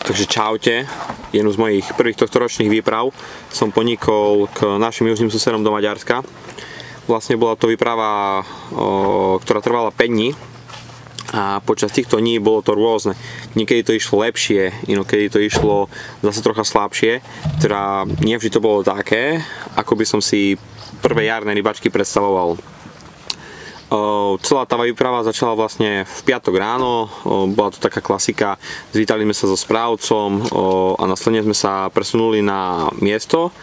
Takže čaute, jednu z mojich prvých tohtoročných výprav som ponikol k našim južným susedom do Maďarska. Vlastne bola to výprava, ktorá trvala 5 dní a počas týchto dní bolo to rôzne. Niekedy to išlo lepšie, inokedy to išlo zase trocha slabšie, teda nevždy to bolo také, ako by som si prvé jarné rybačky predstavoval. Celá tá výprava začala vlastne v piatok ráno, bola to taká klasika, zvítali sme sa so správcom a následne sme sa presunuli na miesto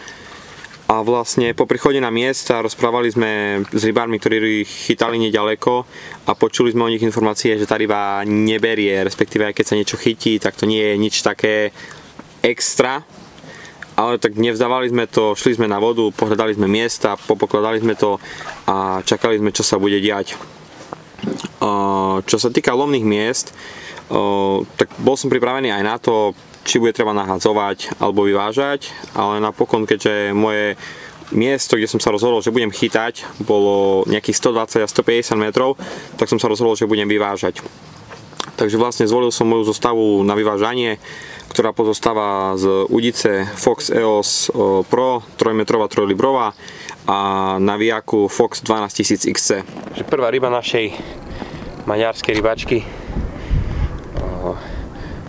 a vlastne po príchode na miesta rozprávali sme s rybármi, ktorí chytali nedaleko a počuli sme o nich informácie, že tá ryba neberie, respektíve aj keď sa niečo chytí, tak to nie je nič také extra. Ale tak nevzdávali sme to, šli sme na vodu, pohľadali sme miesta, popokladali sme to a čakali sme, čo sa bude diať. Čo sa týka lovných miest, tak bol som pripravený aj na to, či bude treba nahadzovať alebo vyvážať, ale napokon, keďže moje miesto, kde som sa rozhodol, že budem chytať, bolo nejakých 120 a 150 metrov, tak som sa rozhodol, že budem vyvážať. Takže vlastne zvolil som moju zostavu na vyvážanie, ktorá pozostáva z udice Fox EOS Pro 3-metrová 3-librová a na vijaku Fox 12000 XC. Prvá ryba našej maďarskej rybačky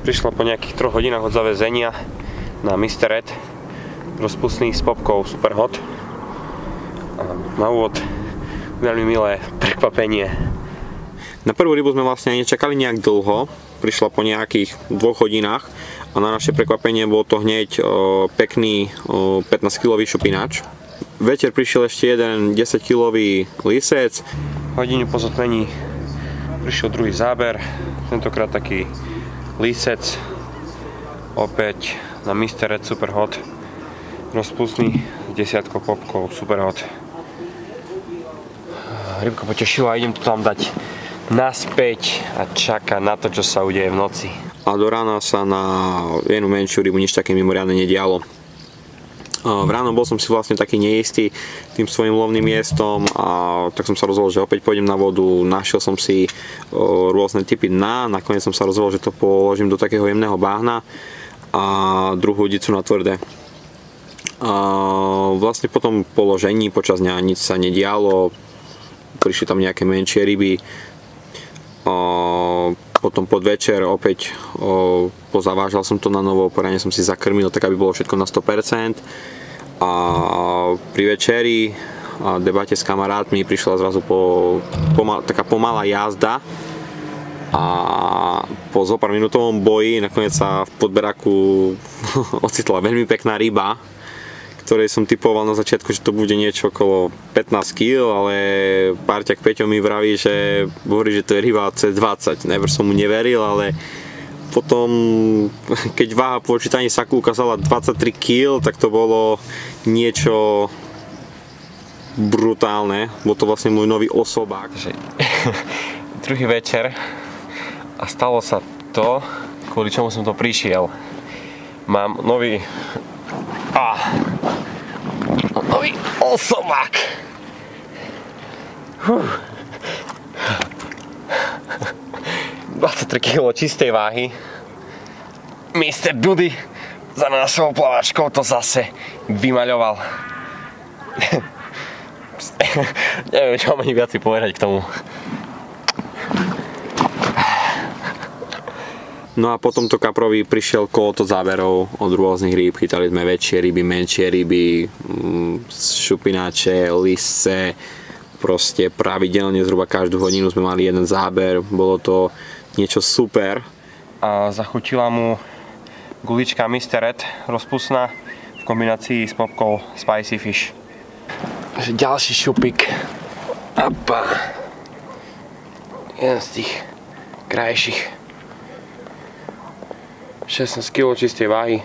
prišla po nejakých 3 hodinách od zavezenia na Mr. Red, rozpustný s popkou Super Hot. Na úvod veľmi milé prekvapenie. Na prvú rybu sme vlastne nečakali nejak dlho, prišla po nejakých 2 hodinách a na naše prekvapenie bol to hneď pekný 15-kilový šupinač. Večer prišiel ešte jeden 10-kilový lisec. Hodinu po zotmení prišiel druhý záber, tentokrát taký lisec, opäť na Mr. Red Super Hot, rozpustný s 10 popkou Super Hot. Rybka potešila, idem to tam dať naspäť a čaká na to, čo sa udeje v noci. A do rána sa na jednu menšiu rybu nič také mimoriadne nedialo. V ráno bol som si vlastne taký neistý tým svojím lovným miestom a tak som sa rozhodol, že opäť pôjdem na vodu. Našiel som si rôzne typy dna, nakoniec som sa rozhodol, že to položím do takého jemného bahna a druhú udicu na tvrdé. Vlastne po tom položení počas dňa nič sa nedialo, prišli tam nejaké menšie ryby. Potom podvečer opäť pozavážal som to na novo, poriadne som si zakrmil, tak aby bolo všetko na 100%. A pri večeri a debate s kamarátmi prišla zrazu taká pomalá jazda a po zopár minútovom boji nakoniec sa v podberaku ocitla veľmi pekná ryba, ktorej som typoval na začiatku, že to bude niečo okolo 15 kg, ale párťak Peťo mi vraví, že hovorí, že to je ryba C20. Najprv som mu neveril, ale potom, keď váha po odčítaní saku ukázala 23 kg, tak to bolo niečo brutálne. Bol to vlastne môj nový osobák. Druhý večer a stalo sa to, kvôli čomu som to prišiel. Mám nový osobák. 23 kg čistej váhy. Mr. Dudy za našou plavačkou to zase vymaľoval. Neviem, čo mám ani viac povedať k tomu. No a po tomto kaprovi prišiel koloto záberov od rôznych rýb. Chytali sme väčšie ryby, menšie ryby, šupináče, lisce. Proste pravidelne, zhruba každú hodinu sme mali jeden záber. Bolo to niečo super. A zachutila mu gulička Mr. Red, rozpustná, v kombinácii s popkou Spicy Fish. Ďalší šupik. Opa. Jeden z tých krajších. 16 kg čistej váhy.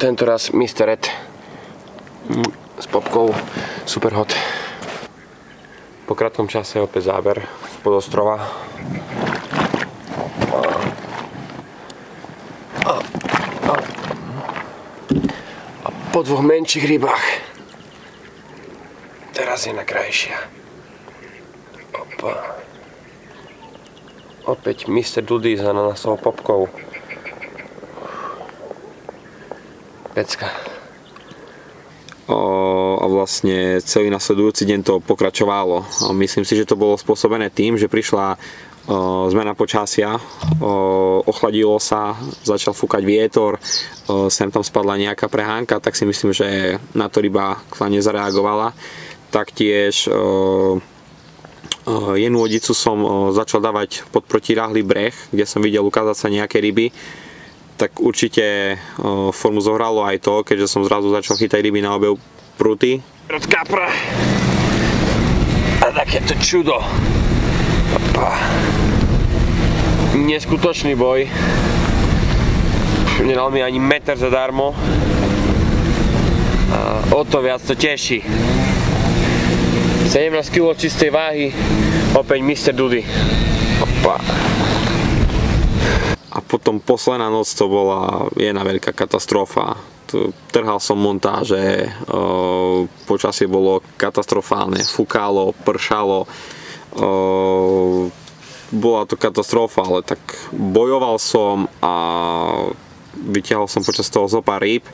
Tentoraz Mr. Red s popkou Super Hot. Po krátkom čase opäť záber spod ostrova. A po 2 menších rybách. Teraz je na krajšia. Opa. Opäť Mr. Dudy s ananasovou popkou. Pecka. A vlastne celý nasledujúci deň to pokračovalo. Myslím si, že to bolo spôsobené tým, že prišla zmena počasia, ochladilo sa, začal fúkať vietor, sem tam spadla nejaká prehánka, tak si myslím, že na to ryba klane zareagovala. Taktiež jednu odicu som začal dávať pod protiráhly breh, kde som videl ukázať sa nejaké ryby. Tak určite formu zohralo aj to, keďže som zrazu začal chytať ryby na obe prúty. Od kapra. A takéto čudo. Opa. Neskutočný boj. Nedal mi ani meter zadarmo. A o to viac to teší. 17 kg čistej váhy. Opäť Mr. Dudy. Opa. A potom posledná noc to bola jedna veľká katastrofa. Trhal som montáže, počasie bolo katastrofálne, fúkalo, pršalo, bola to katastrofa, ale tak bojoval som a vytiahol som počas toho zo pár rýb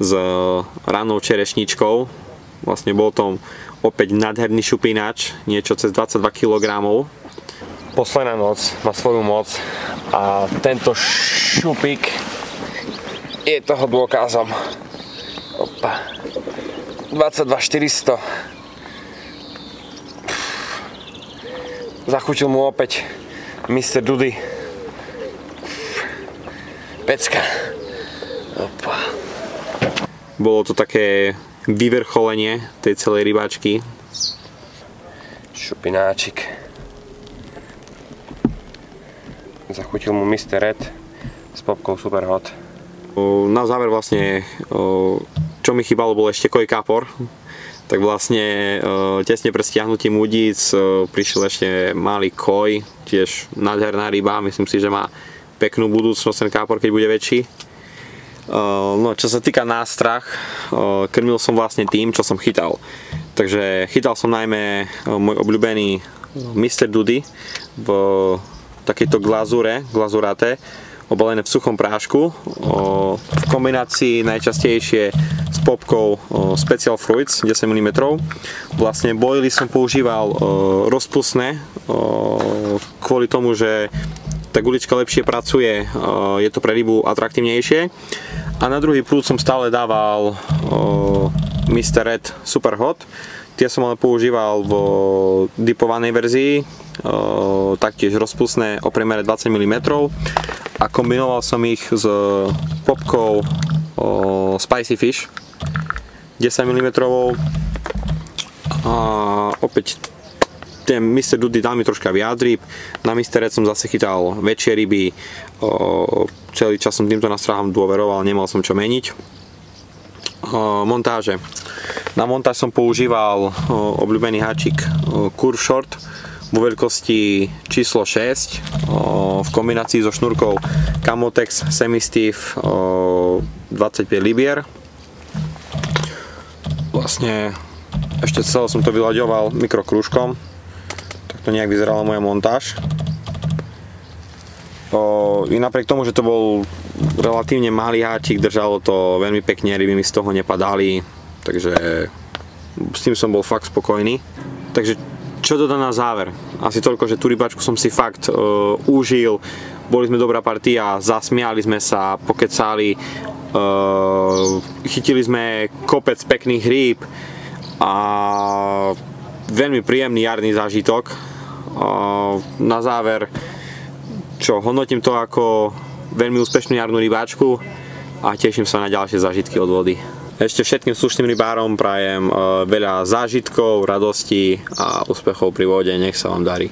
s ranou čerešničkou. Vlastne bol to opäť nádherný šupinač, niečo cez 22 kg. Posledná noc má svoju moc a tento šupík je toho dôkazom. Opa. 22 400. Zachutil mu opäť Mr. Dudy. Pecka. Opa. Bolo to také vyvrcholenie tej celej rybáčky. Šupináčik. Zachutil mu Mr. Red s popkou Superhot. Na záver vlastne, čo mi chýbalo, bol ešte koi kapor. Tak vlastne tesne pred stiahnutím udíc prišiel ešte malý koi, tiež nádherná ryba, myslím si, že má peknú budúcnosť ten kapor, keď bude väčší. No, čo sa týka nástrah, krmil som vlastne tým, čo som chytal. Takže chytal som najmä môj obľúbený Mr. Dudy v takejto glazúrate, obalené v suchom prášku, v kombinácii najčastejšie s popkou Special Fruits 10 mm. Vlastne boily som používal rozpustné, kvôli tomu, že tá gulička lepšie pracuje, je to pre rybu atraktívnejšie. A na druhý prúd som stále dával Mr. Red Superhot. Tie som ale používal v dipovanej verzii, taktiež rozpustné o priemere 20 mm a kombinoval som ich s popkou Spicy Fish 10 mm. A opäť ten Mr. Dudy dal mi troška viac rýb, na Mr. Red som zase chytal väčšie ryby, celý čas som týmto nástrahom dôveroval, nemal som čo meniť. Montáže. Na montáž som používal obľúbený háčik Curve Short vo veľkosti číslo 6 v kombinácii so šnúrkou Camotex Semi-Stiff 25 libier. Vlastne ešte celé som to vyľaďoval mikrokrúžkom. Takto nejak vyzerala moja montáž. I napriek tomu, že to bol relatívne malý háčik, držalo to veľmi pekne, ryby mi z toho nepadali, takže s tým som bol fakt spokojný. Takže čo dodať na záver? Asi toľko, že tú rybačku som si fakt užil, boli sme dobrá partia, zasmiali sme sa, pokecali, chytili sme kopec pekných rýb a veľmi príjemný jarný zážitok. Na záver, čo hodnotím to ako veľmi úspešnú jarnú rybáčku a teším sa na ďalšie zážitky od vody. Ešte všetkým slušným rybárom prajem veľa zážitkov, radosti a úspechov pri vode, nech sa vám darí.